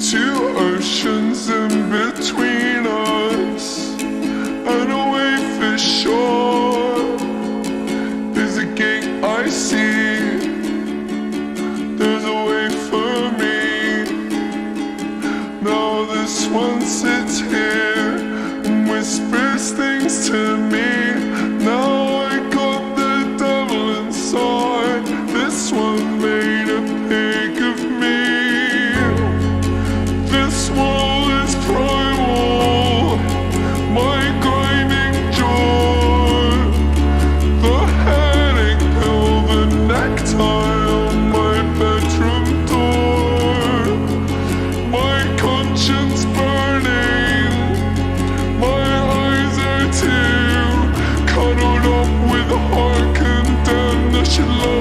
Two oceans in between us, and away for shore. There's a gate I see, there's a way for me. Now this one sits here and whispers things to me. Now I got the devil inside. This one made a pig of me. This wall is primal, my grinding jaw. The headache pill, the necktie on my bedroom door. My conscience burning, my eyes are too cuddled up with a heart condemned. I should love